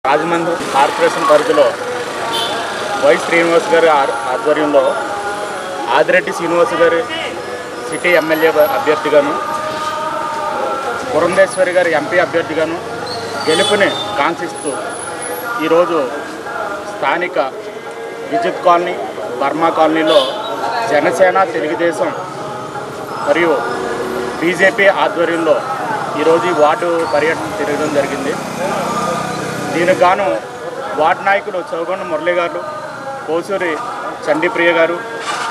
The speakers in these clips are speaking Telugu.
రాజమండ్రి కార్పొరేషన్ పరిధిలో వై శ్రీనివాస్ గారి ఆధ్వర్యంలో ఆదిరెడ్డి శ్రీనివాస్ గారి సిటీ ఎమ్మెల్యే అభ్యర్థిగాను పురంధేశ్వరి గారి ఎంపీ అభ్యర్థిగాను గెలుపుని కాంక్షిస్తూ ఈరోజు స్థానిక విద్యుత్ కాలనీ బర్మా కాలనీలో జనసేన తెలుగుదేశం మరియు బీజేపీ ఆధ్వర్యంలో ఈరోజు ఈ వార్డు పర్యటన తిరగడం జరిగింది. దీనికి గాను వార్డు నాయకులు చౌగొండ మురళి గారు, కోసూరి చండీప్రియ గారు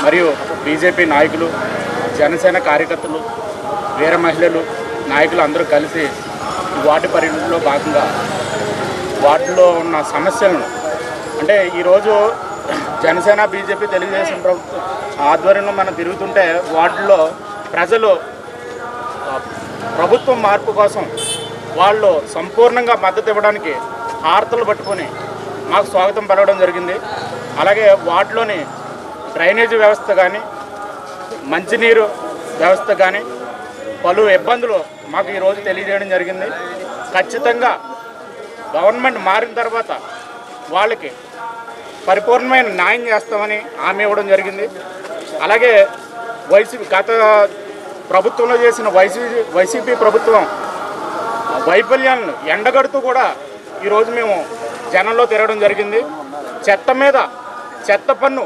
మరియు బీజేపీ నాయకులు, జనసేన కార్యకర్తలు, వీర మహిళలు నాయకులు అందరూ కలిసి ఈ వార్డు పర్యటనలో భాగంగా వార్డులో ఉన్న సమస్యలను అంటే ఈరోజు జనసేన బీజేపీ తెలుగుదేశం ఆధ్వర్యంలో మనం తిరుగుతుంటే వార్డులో ప్రజలు ప్రభుత్వం మార్పు కోసం వాళ్ళు సంపూర్ణంగా మద్దతు ఇవ్వడానికి హారతలు పట్టుకొని మాకు స్వాగతం పలకడం జరిగింది. అలాగే వార్డులోని డ్రైనేజీ వ్యవస్థ కానీ మంచినీరు వ్యవస్థ కానీ పలు ఇబ్బందులు మాకు ఈరోజు తెలియజేయడం జరిగింది. ఖచ్చితంగా గవర్నమెంట్ మారిన తర్వాత వాళ్ళకి పరిపూర్ణమైన న్యాయం చేస్తామని హామీ ఇవ్వడం జరిగింది. అలాగే గత ప్రభుత్వంలో చేసిన వైసీపీ ప్రభుత్వం వైఫల్యాలను ఎండగడుతూ కూడా ఈరోజు మేము జనంలో తిరగడం జరిగింది. చెత్త మీద చెత్త పన్ను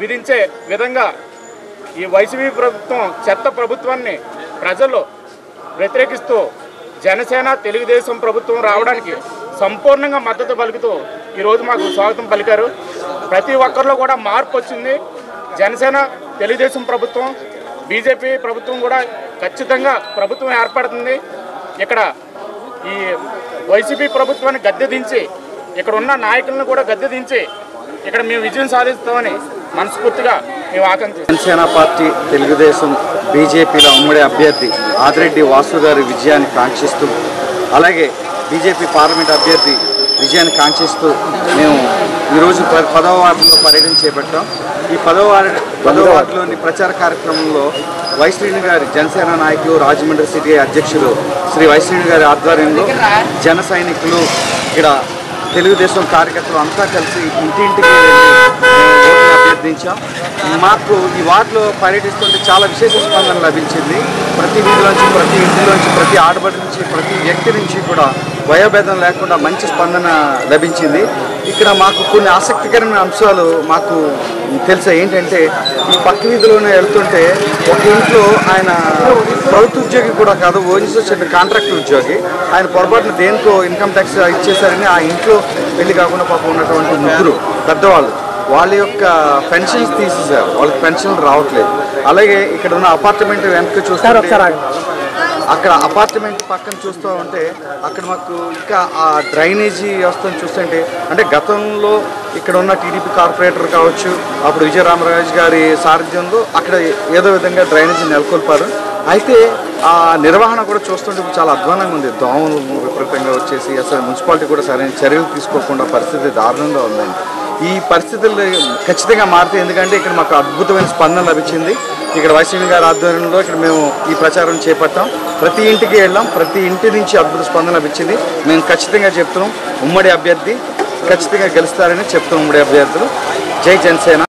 విధించే విధంగా ఈ వైసీపీ ప్రభుత్వం చెత్త ప్రభుత్వాన్ని ప్రజలు వ్యతిరేకిస్తూ జనసేన తెలుగుదేశం ప్రభుత్వం రావడానికి సంపూర్ణంగా మద్దతు పలుకుతూ ఈరోజు మాకు స్వాగతం పలికారు. ప్రతి ఒక్కరిలో కూడా మార్పు వచ్చింది. జనసేన తెలుగుదేశం ప్రభుత్వం బీజేపీ ప్రభుత్వం కూడా ఖచ్చితంగా ప్రభుత్వం ఏర్పడుతుంది. ఇక్కడ ఈ వైసీపీ ప్రభుత్వాన్ని గద్దె దించి ఇక్కడ ఉన్న నాయకులను కూడా గద్దె దించి ఇక్కడ మేము విజయం సాధిస్తామని మనస్ఫూర్తిగా మేము ఆకాంక్షిస్తాం. జనసేన పార్టీ తెలుగుదేశం బీజేపీల ఉమ్మడి అభ్యర్థి ఆదిరెడ్డి వాసు గారి విజయాన్ని కాంక్షిస్తూ అలాగే బీజేపీ పార్లమెంట్ అభ్యర్థి విజయాన్ని కాంక్షిస్తూ మేము ఈరోజు 10వ వార్డులో పర్యటన చేపట్టాం. ఈ 10వ వార్డులోని ప్రచార కార్యక్రమంలో వై శ్రీని గారి జనసేన నాయకులు రాజమండ్రి సిటీ అధ్యక్షులు శ్రీ వై శ్రీని గారి ఆధ్వర్యంలో జన సైనికులు ఇక్కడ తెలుగుదేశం కార్యకర్తలు అంతా కలిసి ఇంటింటికి ఓట్లు అభ్యర్థించాం. మాకు ఈ వార్డులో పర్యటిస్తుంటే చాలా విశేష స్పందన లభించింది. ప్రతి వీధిలోంచి, ప్రతి ఇంటిలోంచి, ప్రతి ఆడబడి నుంచి, ప్రతి వ్యక్తి నుంచి కూడా వయోభేదం లేకుండా మంచి స్పందన లభించింది. ఇక్కడ మాకు కొన్ని ఆసక్తికరమైన అంశాలు మాకు తెలిసాయి. ఏంటంటే ఈ పక్క వీధిలోనే వెళ్తుంటే ఒక ఇంట్లో ఆయన ప్రభుత్వ ఉద్యోగి కూడా కాదు, ఓజీసీ చెట్టు కాంట్రాక్ట్ ఉద్యోగి. ఆయన పొరపాటున దేనికో ఇన్కమ్ ట్యాక్స్ ఇచ్చేసారని ఆ ఇంట్లో పెళ్లి కాకుండా పాపం ఉన్నటువంటి ముగ్గురు పెద్దవాళ్ళు వాళ్ళ యొక్క పెన్షన్స్ తీసేసారు. వాళ్ళకి పెన్షన్లు రావట్లేదు. అలాగే ఇక్కడ ఉన్న అపార్ట్మెంట్ వెనక చూస్తే అక్కడ అపార్ట్మెంట్ పక్కన చూస్తూ ఉంటే అక్కడ మాకు ఇంకా ఆ డ్రైనేజీ వ్యవస్థను చూస్తుంటే అంటే గతంలో ఇక్కడ ఉన్న టీడీపీ కార్పొరేటర్ కావచ్చు, అప్పుడు విజయరామరాజు గారి సారథ్యంలో అక్కడ ఏదో విధంగా డ్రైనేజీ నెలకొల్పారు. అయితే ఆ నిర్వహణ కూడా చూస్తుంటే చాలా అధ్వానంగా ఉంది. దోమలు విపరీతంగా వచ్చేసి అసలు మున్సిపాలిటీ కూడా సరైన చర్యలు తీసుకోకుండా పరిస్థితి దారుణంగా ఉందండి. ఈ పరిస్థితులు ఖచ్చితంగా మారుతాయి. ఎందుకంటే ఇక్కడ మాకు అద్భుతమైన స్పందన లభించింది. ఇక్కడ వైసీపీ గారి ఆధ్వర్యంలో ఇక్కడ మేము ఈ ప్రచారం చేపట్టాం. ప్రతి ఇంటికి వెళ్ళాం. ప్రతి ఇంటి నుంచి అద్భుత స్పందన లభించింది. మేము ఖచ్చితంగా చెప్తున్నాం ఉమ్మడి అభ్యర్థి ఖచ్చితంగా గెలుస్తారని చెప్తాం. ఉమ్మడి అభ్యర్థులు. జై జనసేన.